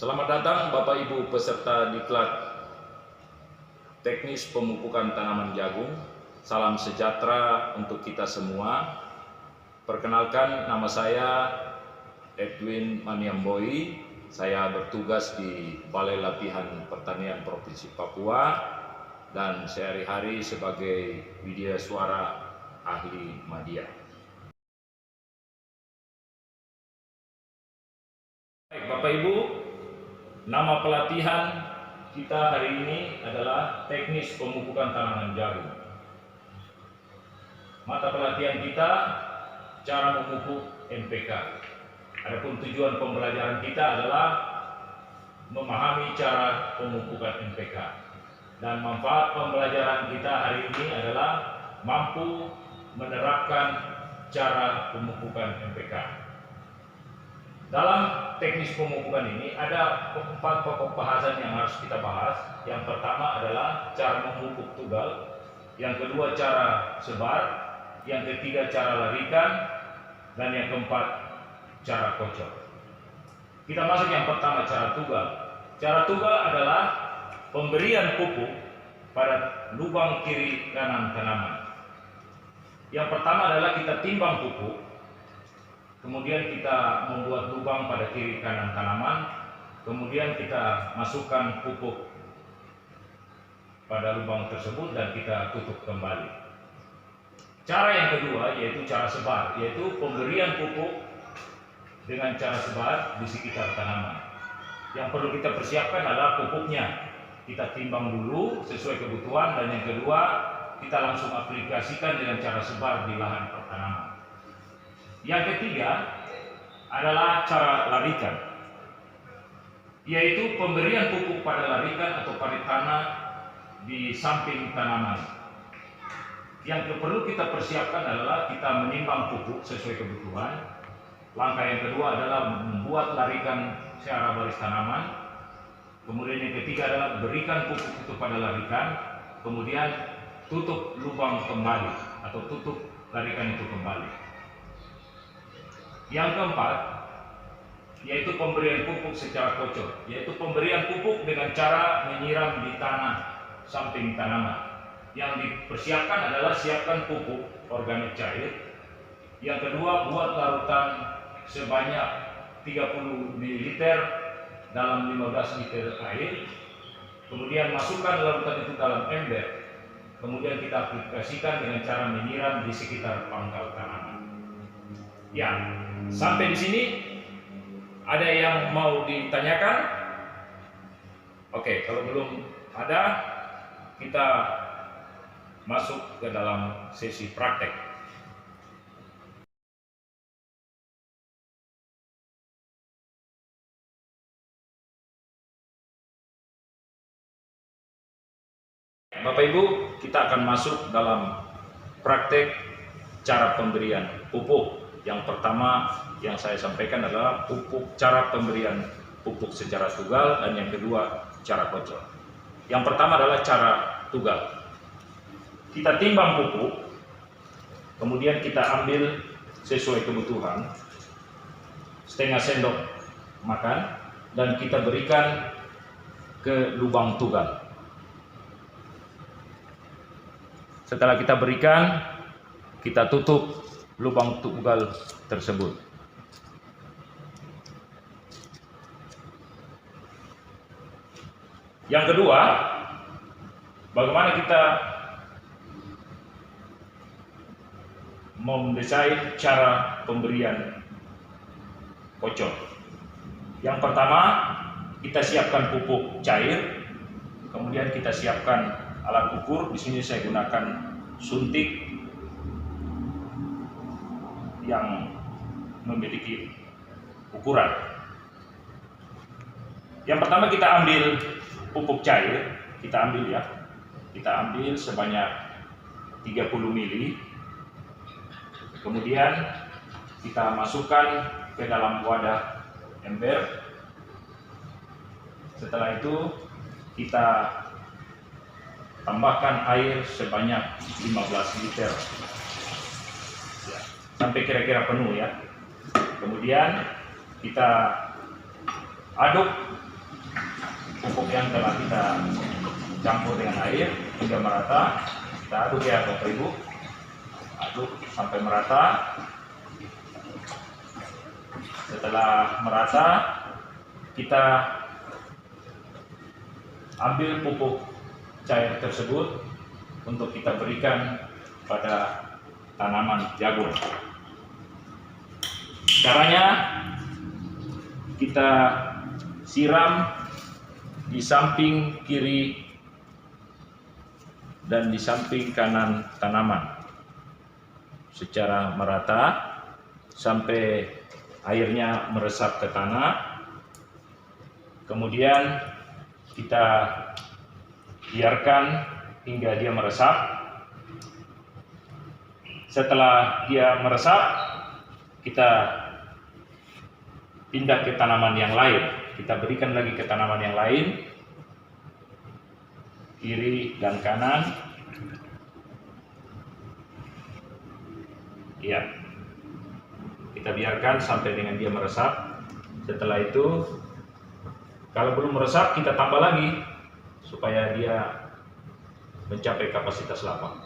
Selamat datang Bapak Ibu peserta diklat teknis pemupukan tanaman jagung. Salam sejahtera untuk kita semua. Perkenalkan, nama saya Edwin Maniamboi. Saya bertugas di Balai Latihan Pertanian Provinsi Papua dan sehari-hari sebagai widya suara ahli media. Baik, Bapak Ibu, nama pelatihan kita hari ini adalah teknis pemupukan tanaman jagung. Mata pelatihan kita cara memupuk NPK. Adapun tujuan pembelajaran kita adalah memahami cara pemupukan NPK. Dan manfaat pembelajaran kita hari ini adalah mampu menerapkan cara pemupukan NPK. Dalam teknis pemupukan ini ada 4 pokok bahasan yang harus kita bahas. Yang pertama adalah cara memupuk tugal, yang kedua cara sebar, yang ketiga cara larikan, dan yang keempat cara kocok. Kita masuk yang pertama, cara tugal. Cara tugal adalah pemberian pupuk pada lubang kiri kanan tanaman. Yang pertama adalah kita timbang pupuk. Kemudian kita membuat lubang pada kiri kanan tanaman. Kemudian kita masukkan pupuk pada lubang tersebut dan kita tutup kembali. Cara yang kedua yaitu cara sebar, yaitu pemberian pupuk dengan cara sebar di sekitar tanaman. Yang perlu kita persiapkan adalah pupuknya. Kita timbang dulu sesuai kebutuhan, dan yang kedua kita langsung aplikasikan dengan cara sebar di lahan pertanaman. Yang ketiga adalah cara larikan, yaitu pemberian pupuk pada larikan atau pada tanah di samping tanaman. Yang perlu kita persiapkan adalah kita menimbang pupuk sesuai kebutuhan. Langkah yang kedua adalah membuat larikan secara baris tanaman. Kemudian yang ketiga adalah berikan pupuk itu pada larikan. Kemudian tutup lubang kembali atau tutup larikan itu kembali. Yang keempat yaitu pemberian pupuk secara kocok, yaitu pemberian pupuk dengan cara menyiram di tanah samping tanaman. Yang dipersiapkan adalah siapkan pupuk organik cair. Yang kedua, buat larutan sebanyak 30 ml dalam 15 liter air. Kemudian masukkan larutan itu dalam ember. Kemudian kita aplikasikan dengan cara menyiram di sekitar pangkal tanaman. Ya, sampai di sini ada yang mau ditanyakan? Oke, kalau belum ada, kita masuk ke dalam sesi praktek. Bapak Ibu, kita akan masuk dalam praktek cara pemberian pupuk. Yang pertama yang saya sampaikan adalah cara pemberian pupuk secara tugal, dan yang kedua cara kocok. Yang pertama adalah cara tugal. Kita timbang pupuk, kemudian kita ambil sesuai kebutuhan, setengah sendok makan, dan kita berikan ke lubang tugal. Setelah kita berikan, kita tutup lubang tugal tersebut. Yang kedua, bagaimana kita mendesain cara pemberian kocok. Yang pertama, kita siapkan pupuk cair, kemudian kita siapkan alat ukur. Di sini saya gunakan suntik yang memiliki ukuran. Yang pertama kita ambil pupuk cair, kita ambil sebanyak 30 ml. Kemudian kita masukkan ke dalam wadah ember. Setelah itu kita tambahkan air sebanyak 15 liter. Sampai kira-kira penuh ya. Kemudian kita aduk pupuk yang telah kita campur dengan air hingga merata. Kita aduk ya Bapak Ibu, aduk sampai merata. Setelah merata, kita ambil pupuk cair tersebut untuk kita berikan pada tanaman jagung. Caranya, kita siram di samping kiri dan di samping kanan tanaman secara merata sampai airnya meresap ke tanah. Kemudian kita biarkan hingga dia meresap. Setelah dia meresap, kita pindah ke tanaman yang lain. Kita berikan lagi ke tanaman yang lain, kiri dan kanan. Ya, kita biarkan sampai dengan dia meresap. Setelah itu, kalau belum meresap, kita tambah lagi supaya dia mencapai kapasitas lapang.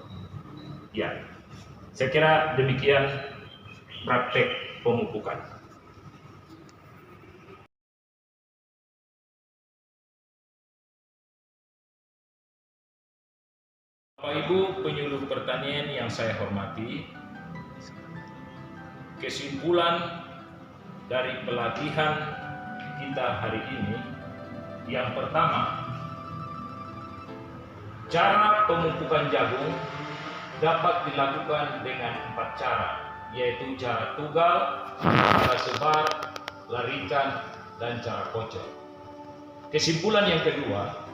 Ya, saya kira demikian praktek pemupukan. Bapak Ibu penyuluh pertanian yang saya hormati, kesimpulan dari pelatihan kita hari ini, yang pertama, cara pemupukan jagung dapat dilakukan dengan 4 cara, yaitu cara tugal, cara sebar, larikan, dan cara kocok. Kesimpulan yang kedua,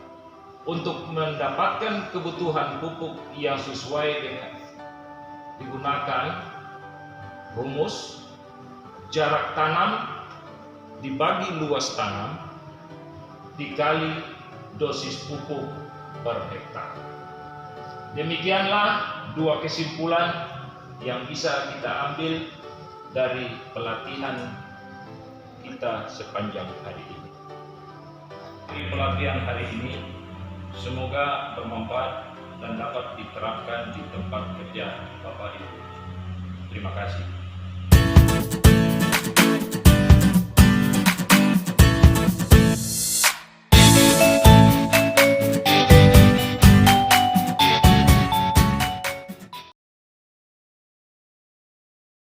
untuk mendapatkan kebutuhan pupuk yang sesuai dengan digunakan rumus jarak tanam dibagi luas tanam dikali dosis pupuk per hektar. Demikianlah 2 kesimpulan yang bisa kita ambil dari pelatihan kita sepanjang hari ini. Di pelatihan hari ini semoga bermanfaat dan dapat diterapkan di tempat kerja Bapak Ibu. Terima kasih.